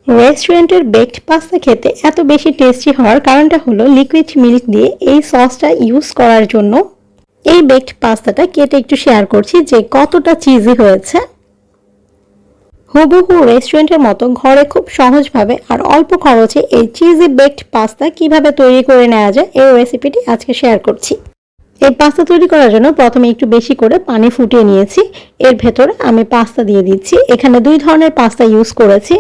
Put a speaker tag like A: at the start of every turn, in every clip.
A: রেস্টুরেন্টের baked pasta খেতে এত বেশি টেস্টি হওয়ার কারণটা হলো লিকুইড মিল্ক দিয়ে এই সসটা ইউজ করার জন্য। এই বেকড পাস্তাটা কেটে একটু শেয়ার করছি যে কতটা চিজি হয়েছে। হুবহু রেস্টুরেন্টের মতো ঘরে খুব সহজভাবে আর অল্প খরচে এই চিজি বেকড পাস্তা কিভাবে তৈরি করে নেওয়া যায় এই রেসিপিটি আজকে শেয়ার করছি। এই পাস্তা তৈরি করার জন্য প্রথমে একটু বেশি করে পানি ফুটিয়ে নিয়েছি। এর ভেতরে আমি পাস্তা দিয়ে দিচ্ছি। এখানে 2 ধরনের পাস্তা ইউজ করেছি।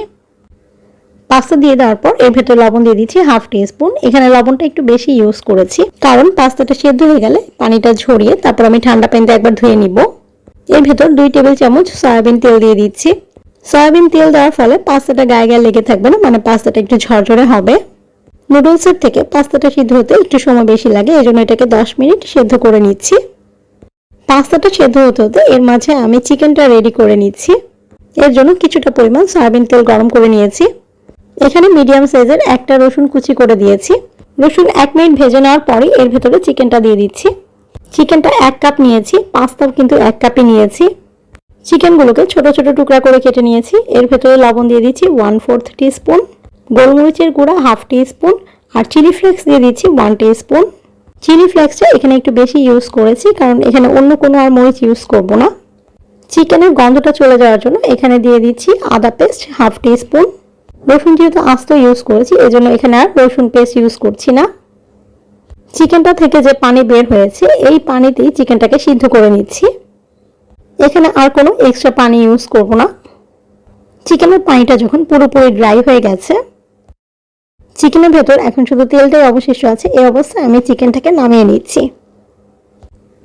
A: পাস্তা দিয়ে দেওয়ার পর এর ভেতরে লবণ দিয়ে দিচ্ছি হাফ টিস্পুন। এখানে লবণটা একটু বেশি ইউজ করেছি কারণ পাস্তাটা সেদ্ধ হয়ে গেলে পানিটা ঝরিয়ে তারপর আমি ঠান্ডা পানিতে একবার ধুয়ে নিব। এর ভেতর 2 টেবিল চামচ সয়াবিন তেল দিয়ে দিচ্ছি। সয়াবিন তেল দেওয়ার ফলে পাস্তাটা গায়ে গায়ে লেগে থাকবে না, মানে পাস্তাটা একটু ঝরঝরে হবে। নুডলসের থেকে পাস্তাটা সিদ্ধ হতে একটু সময় বেশি লাগে, এজন্য এটাকে 10 মিনিট সেদ্ধ করে নিচ্ছি। পাস্তাটা সেদ্ধ হতে হতে এর মাঝে আমি চিকেনটা রেডি করে নিচ্ছি। এর জন্য কিছুটা পরিমাণ সয়াবিন তেল গরম করে নিয়েছি। এখানে মিডিয়াম সাইজের একটা রসুন কুচি করে দিয়েছি। রসুন 1 মিনিট ভেজে নেওয়ার পরই এর ভেতরে চিকেনটা দিয়ে দিচ্ছি। চিকেনটা 1 কাপ নিয়েছি, পাস্তাও কিন্তু 1 কাপই নিয়েছি। চিকেনগুলোকে ছোট ছোট টুকরা করে কেটে নিয়েছি। এর ভেতরে লবণ দিয়ে দিচ্ছি 1/4 টিস্পুন, গোলমরিচের গুঁড়া হাফ টিস্পুন আর চিলি ফ্লেক্স দিয়ে দিচ্ছি 1 টিস্পুন। চিলি ফ্লেক্সটা এখানে একটু বেশি ইউজ করেছি কারণ এখানে অন্য কোনো আর মরিচ ইউজ করব না। চিকেনের গন্ধটা চলে যাওয়ার জন্য এখানে দিয়ে দিচ্ছি আদা পেস্ট হাফ টিস্পুন। রসুন যেহেতু আস্ত ইউজ করেছি এজন্য এখানে আর রসুন পেস্ট ইউজ করছি না। চিকেনটা থেকে যে পানি বের হয়েছে এই পানিতেই চিকেনটাকে সিদ্ধ করে নিচ্ছি। এখানে আর কোনো এক্সট্রা পানি ইউজ করব না। চিকেনের পানিটা যখন পুরোপুরি ড্রাই হয়ে গেছে, চিকেনের ভেতর এখন শুধু তেলটাই অবশিষ্ট আছে, এই অবস্থায় আমি চিকেনটাকে নামিয়ে নিচ্ছি।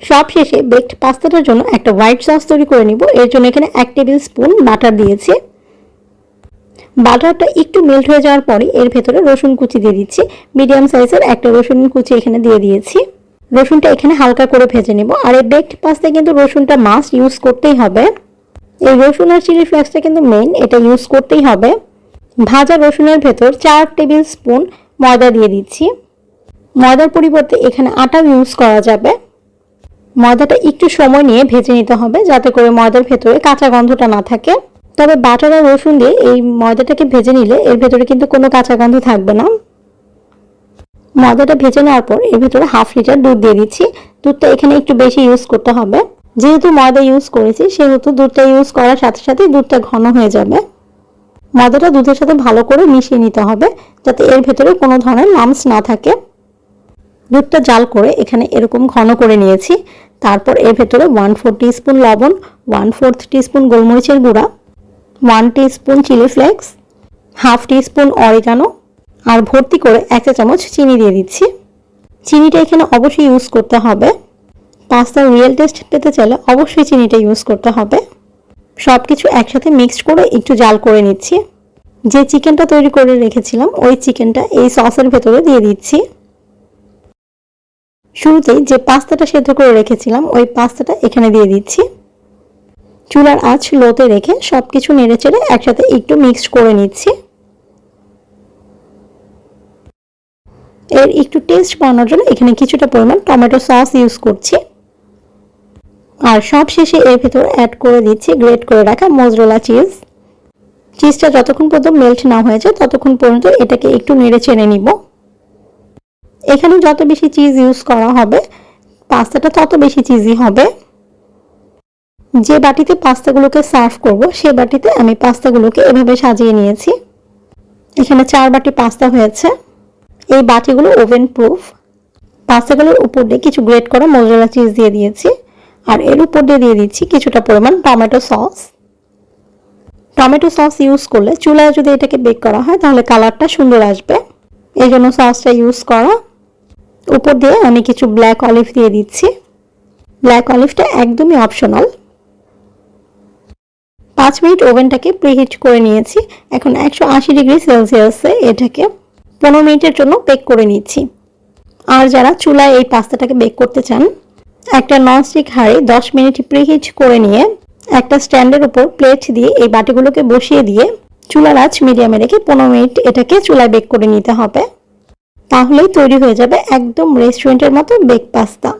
A: সব শেষে বেকড পাস্তাটার জন্য একটা হোয়াইট সস তৈরি করে নিব। এর জন্য এখানে 1 টেবিল স্পুন বাটার দিয়েছি। বাটারটা একটু মেল্ট হয়ে যাওয়ার পরে এর ভেতরে রসুন কুচি দিয়ে দিচ্ছি। মিডিয়াম সাইজের একটা রসুন কুচি এখানে দিয়ে দিয়েছি। রসুনটা এখানে হালকা করে ভেজে নেব। আর এই বেকড পাস্তায় কিন্তু রসুনটা মাস্ট ইউজ করতেই হবে। এই রসুন আর চিলি ফ্লেক্সটা কিন্তু মেইন, এটা ইউজ করতেই হবে। ভাজা রসুনের ভেতর 4 টেবিল স্পুন ময়দা দিয়ে দিচ্ছি। ময়দার পরিবর্তে এখানে আটা ইউজ করা যাবে। ময়দাটা একটু সময় নিয়ে ভেজে নিতে হবে যাতে করে ময়দার ভেতরে কাঁচা গন্ধটা না থাকে। তবে বাটার আর রসুন দিয়ে এই ময়দাটাকে ভেজে নিলে এর ভেতরে কিন্তু কোনো কাঁচা গন্ধ থাকবে না। ময়দাটা ভেজে নেওয়ার পর এর ভেতরে হাফ লিটার দুধ দিয়ে দিচ্ছি। দুধটা এখানে একটু বেশি ইউজ করতে হবে। যেহেতু ময়দা ইউজ করেছি সেহেতু দুধটা ইউজ করার সাথে সাথে দুধটা ঘন হয়ে যাবে। ময়দাটা দুধের সাথে ভালো করে মিশিয়ে নিতে হবে যাতে এর ভেতরে কোনো ধরনের লাম্পস না থাকে। দুধটা জাল করে এখানে এরকম ঘন করে নিয়েছি। তারপর এর ভেতরে 1/4 টিস্পুন লবণ, 1/4 টিস্পুন গোলমরিচের গুঁড়া, 1 teaspoon chilli flakes, half teaspoon oregano আর ভর্তি করে 1 চা চামচ চিনি দিয়ে দিচ্ছি। চিনিটা এখানে অবশ্যই ইউজ করতে হবে। পাস্তার রিয়েল টেস্ট পেতে চাইলে অবশ্যই চিনিটা ইউজ করতে হবে। সব কিছু একসাথে মিক্সড করে একটু জাল করে নিচ্ছি। যে চিকেনটা তৈরি করে রেখেছিলাম ওই চিকেনটা এই সসের ভেতরে দিয়ে দিচ্ছি। শুরুতেই যে পাস্তাটা সেদ্ধ করে রেখেছিলাম ওই পাস্তাটা এখানে দিয়ে দিচ্ছি। চুলার আঁচ লোতে রেখে সবকিছু নেড়েচেড়ে একসাথে একটু মিক্সড করে নিচ্ছি। এর একটু টেস্ট বাড়ানোর জন্য এখানে কিছুটা পরিমাণ টমেটো সস ইউজ করছি। আর সব শেষে এর ভেতর অ্যাড করে দিচ্ছি গ্রেট করে রাখা মোজরেলা চিজ। চিজটা যতক্ষণ পর্যন্ত মেল্ট না হয়ে যায় ততক্ষণ পর্যন্ত এটাকে একটু নেড়ে চেড়ে নিব। এখানে যত বেশি চিজ ইউজ করা হবে পাস্তাটা তত বেশি চিজি হবে। যে বাটিতে পাস্তাগুলোকে সার্ভ করব সেই বাটিতে আমি পাস্তাগুলোকে এভাবে সাজিয়ে নিয়েছি। এখানে 4 বাটি পাস্তা হয়েছে। এই বাটিগুলো ওভেন প্রুফ। পাস্তাগুলোর উপর দিয়ে কিছু গ্রেট করা মোজরেলা চিজ দিয়ে দিয়েছি আর এর উপর দিয়ে দিচ্ছি কিছুটা পরিমাণ tomato sauce. Tomato sauce use করলে চুলায় যদি এটাকে বেক করা হয় তাহলে কালারটা সুন্দর আসবে, এই জন্য সসটা ইউজ করা। উপর দিয়ে আমি কিছু ব্ল্যাক অলিভ দিয়ে দিচ্ছি। ব্ল্যাক অলিভটা একদমই অপশনাল। 5 মিনিট ওভেনটাকে প্রিহিট করে নিয়েছি। এখন 180 ডিগ্রি সেলসিয়াসে এটাকে 15 মিনিটের জন্য বেক করে নিচ্ছি। আর যারা চুলায় এই পাস্তাটাকে বেক করতে চান, একটা ননস্টিক হাঁড়ি 10 মিনিট প্রিহিট করে নিয়ে একটা স্ট্যান্ডের উপর প্লেট দিয়ে এই বাটিগুলোকে বসিয়ে দিয়ে চুলার আঁচ মিডিয়ামে রেখে 15 মিনিট এটাকে চুলায় বেক করে নিতে হবে। তাহলেই তৈরি হয়ে যাবে একদম রেস্টুরেন্টের মতো বেক পাস্তা।